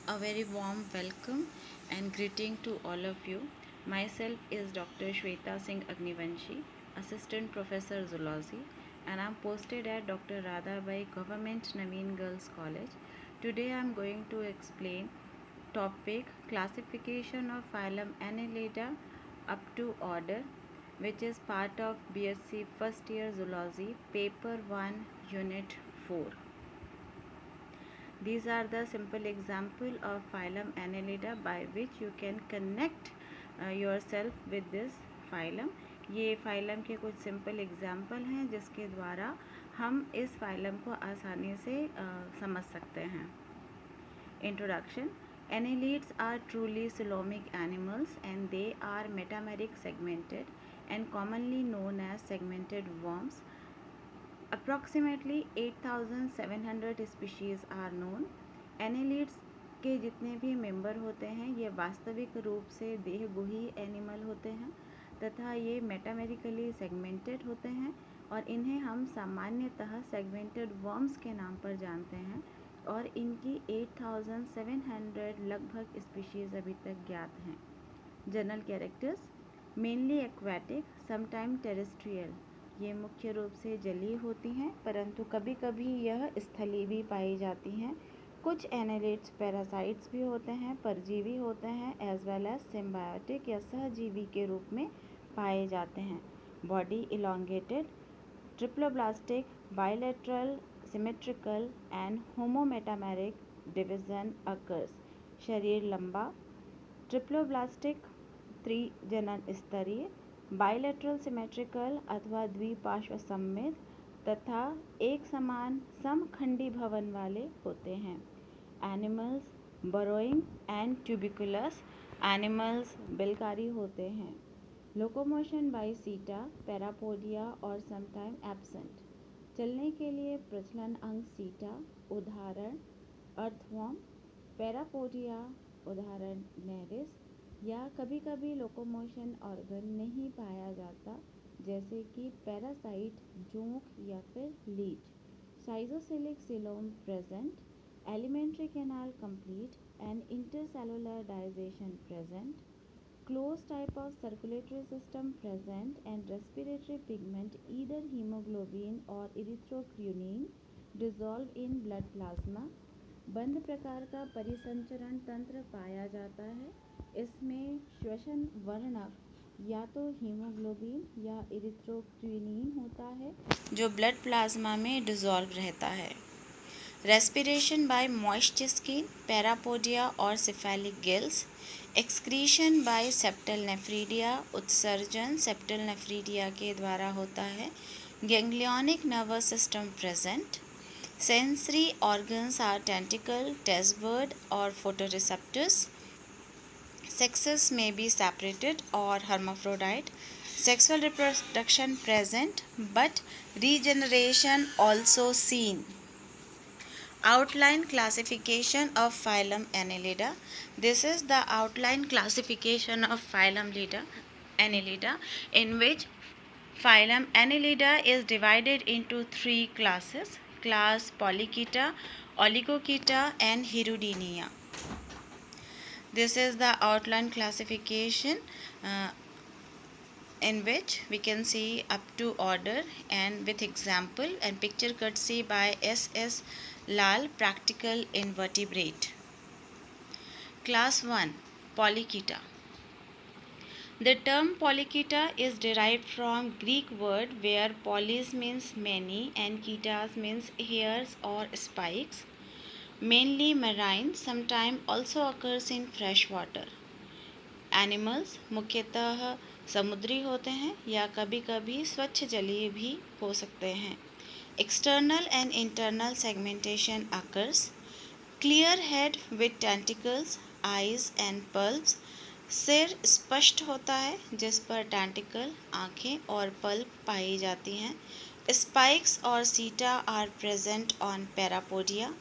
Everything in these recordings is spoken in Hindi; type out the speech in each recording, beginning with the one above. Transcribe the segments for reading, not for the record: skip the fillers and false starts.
A very warm welcome and greeting to all of you. Myself is Dr. Shweta Singh Agnivanshi, Assistant Professor Zoology, and I'm posted at Dr. Radhabai Government Naveen Girls College. Today I'm going to explain topic classification of phylum Annelida up to order, which is part of BSc first year zoology, paper 1, unit 4. These are the simple example of phylum Annelida by which you can connect yourself with this phylum. ये phylum के कुछ simple example हैं जिसके द्वारा हम इस phylum को आसानी से समझ सकते हैं. Introduction. Annelids are truly coelomic animals and they are metameric segmented and commonly known as segmented worms. Approximately 8,700 species are known. Annelids के जितने भी मेंबर होते हैं ये वास्तविक रूप से देहगुही एनिमल होते हैं तथा ये मेटामेरिकली सेगमेंटेड होते हैं और इन्हें हम सामान्यतः सेगमेंटेड वर्म्स के नाम पर जानते हैं और इनकी 8,700 लगभग स्पीशीज़ अभी तक ज्ञात हैं. General characters. Mainly aquatic, sometime terrestrial. ये मुख्य रूप से जलीय होती हैं परंतु कभी कभी यह स्थलीय भी पाई जाती हैं. कुछ एनेलिड्स पैरासाइट्स भी होते हैं, परजीवी होते हैं, एज वेल एज सिम्बायोटिक या सहजीवी के रूप में पाए जाते हैं. Body elongated, triploblastic, bilateral, symmetrical and homometameric division occurs. शरीर लंबा, ट्रिप्लोब्लास्टिक त्रिजनन स्तरीय, बायलैटरल सिमेट्रिकल अथवा द्विपार्श्व सममित तथा एक समान समखंडी भवन वाले होते हैं. Animals burrowing and tubicolous. Animals बिलकारी होते हैं. Locomotion by setae, parapodia or sometime absent. चलने के लिए प्रचलन अंग सीटा, उदाहरण अर्थवर्म. पैरापोडिया, उदाहरण नेरिस. या कभी कभी लोकोमोशन ऑर्गन नहीं पाया जाता जैसे कि पैरासाइट, जोंक या फिर leech. Schizocoelic coelom present. Alimentary canal complete and intercellular digestion present. Close type of circulatory system present and respiratory pigment either haemoglobin or erythrocruorin dissolve in blood plasma. बंद प्रकार का परिसंचरण तंत्र पाया जाता है. इसमें श्वसन वर्णक या तो हीमोग्लोबिन या इरिथ्रोक्यूनिन होता है जो ब्लड प्लाज्मा में डिसॉल्व रहता है. Respiration by moist skin, parapodia or cephalic gills. Excretion by septal nephridia. उत्सर्जन सेप्टल नेफ्रीडिया के द्वारा होता है. Ganglionic nervous system present. Sensory organs are tentacle, taste bud और photoreceptors. Sexes may be separated or hermaphrodite. Sexual reproduction present but regeneration also seen. Outline classification of phylum Annelida. This is the outline classification of phylum Annelida, in which phylum Annelida is divided into 3 classes: class Polychaeta, Oligochaeta and Hirudinea. This is the outline classification in which we can see up to order and with example and picture courtesy by S.S. Lal, Practical Invertebrate. Class 1, Polychaeta. The term Polychaeta is derived from Greek word where polys means many and chaetas means hairs or spikes. Mainly marine, sometimes also occurs in fresh water. Animals मुख्यतः समुद्री होते हैं या कभी कभी स्वच्छ जलीय भी हो सकते हैं. External and internal segmentation occurs. Clear head with tentacles, eyes and pulps. सिर स्पष्ट होता है जिस पर टेंटिकल, आँखें और पल्प पाई जाती हैं. Spikes और सीटा are present on Parapodia.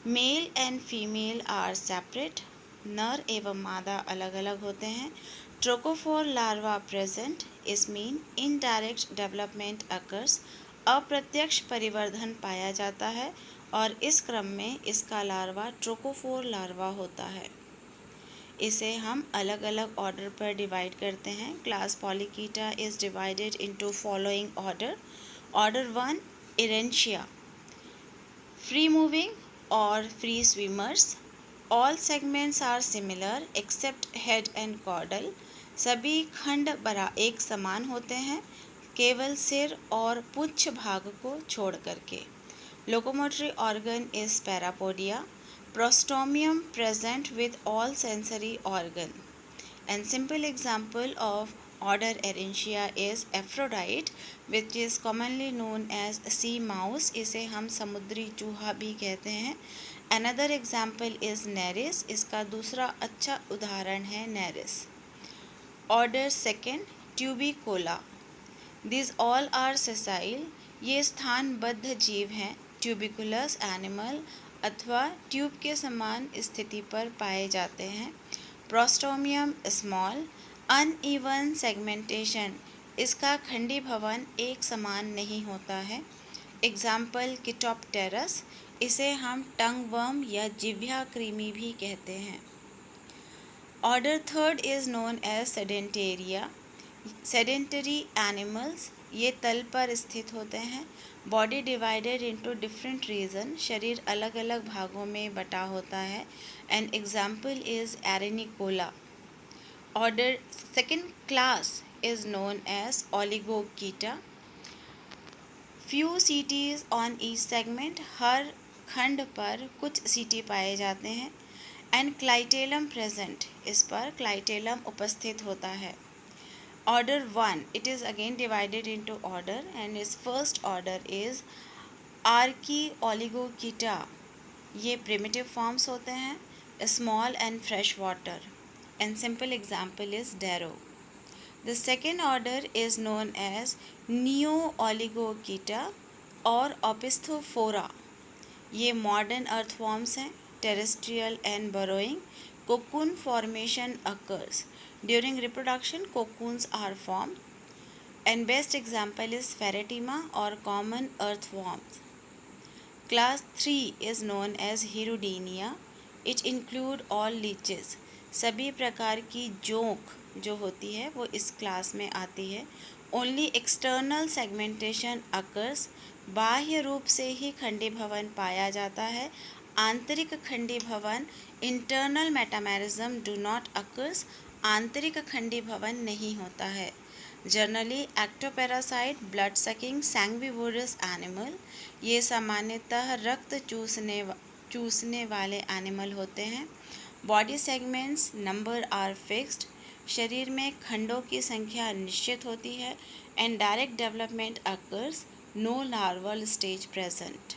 Male and female are separate. नर एवं मादा अलग अलग होते हैं. Trochophore larva present. इस मीन इनडायरेक्ट डेवलपमेंट अकर्स. अप्रत्यक्ष परिवर्धन पाया जाता है और इस क्रम में इसका लार्वा ट्रोकोफोर लार्वा होता है। इसे हम अलग अलग ऑर्डर पर डिवाइड करते हैं। Class polychaeta is divided into following order. Order 1 errantia, free moving or free swimmers. All segments are similar except head and caudal. सभी खंड एक समान होते हैं केवल सिर और पुच्छ भाग को छोड़ करके। Locomotory organ is parapodia. Prostomium present with all sensory organ. And simple example of order Erynchia is Aphrodite, which is commonly known as sea mouse. इसे हम समुद्री चूहा भी कहते हैं। Another example is Nereis. इसका दूसरा अच्छा उदाहरण है Nereis. Order second Tubicola. These all are sessile. ये स्थानबद्ध जीव हैं। ट्यूबिकुलस एनिमल अथवा ट्यूब के समान स्थिति पर पाए जाते हैं। प्रोस्टोमियम स्मॉल, अनइवन सेगमेंटेशन, इसका खंडी भवन एक समान नहीं होता है। एग्जाम्पल किटोप्टेरस, इसे हम टंग वर्म या जिह्वा कृमि भी कहते हैं। Order third is known as sedentaria. Sedentary animals, ये तल पर स्थित होते हैं। Body divided into different region, शरीर अलग अलग भागों में बटा होता है। An example is arenicola. Order second class is known as oligochaeta. Few setae on each segment, हर खंड पर कुछ सीटी पाए जाते हैं। एंड क्लाइटेलम प्रेजेंट, इस पर क्लाइटेलम उपस्थित होता है। Order 1, it is again divided into order and its first order is Archaeoligocheta. ये primitive forms होते हैं, small and fresh water, and simple example is Darrow. The second order is known as Neo-Oligocheta और Opisthophora. ये modern earthworms हैं, terrestrial and burrowing. Cocoon formation occurs. During reproduction, cocoons are formed. And best example is Pheretima or common earthworms. Class 3 is known as Hirudinea. It include all leeches. सभी प्रकार की जोंक जो होती है वो इस क्लास में आती है। Only external segmentation occurs. बाह्य रूप से ही खंडी भवन पाया जाता है। आंतरिक खंडी भवन internal metamerism do not occurs, आंतरिक खंडी भवन नहीं होता है। Generally ectoparasite blood sucking sanguivorous animal, ये सामान्यतः रक्त चूसने वाले एनिमल होते हैं। Body segments number are fixed, शरीर में खंडों की संख्या निश्चित होती है। And direct development occurs, no larval stage present.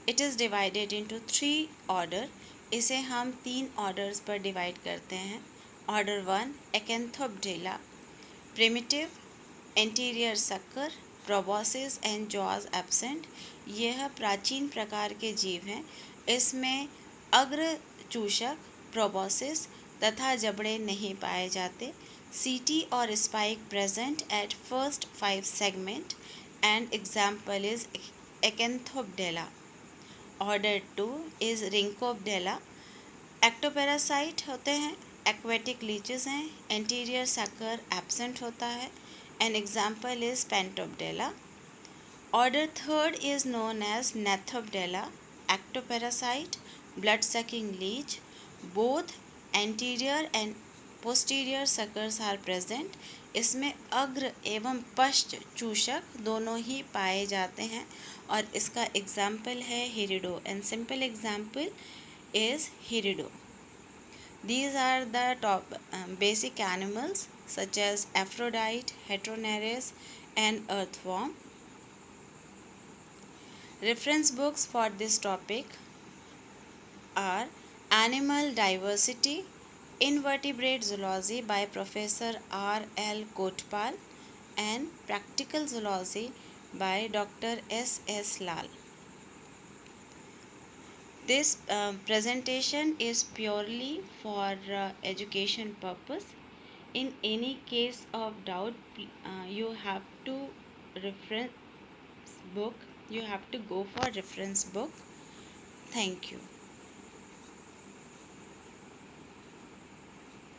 It is divided into 3 order, इसे हम 3 ऑर्डर्स पर डिवाइड करते हैं। Order 1 acanthobdella, primitive, anterior sucker, proboscis and jaws absent, यह प्राचीन प्रकार के जीव हैं। इसमें अग्र चूषक प्रोबोसिस तथा जबड़े नहीं पाए जाते। सीटी और spike present at first 5 segment and example is Acanthobdella. Order 2 is Rhynchobdella, ectoparasite होते हैं, एक्वेटिक लीचेस हैं, एंटीरियर सक्कर एब्सेंट होता है। An example is Pontobdella. Order third is known as Gnathobdella, ectoparasite, blood sucking leech, both anterior and posterior suckers are present. इसमें अग्र एवं पश्च चूषक दोनों ही पाए जाते हैं और इसका एग्जाम्पल है Hirudo. And simple example is Hirido. These are the top basic animals such as Aphrodite, Heteronereis and earthworm. Reference books for this topic are Animal Diversity, Invertebrate Zoology by Professor R.L. Kotpal and Practical Zoology by Dr. S.S. Lal. This presentation is purely for education purpose. In any case of doubt, you have to go for reference book. Thank you.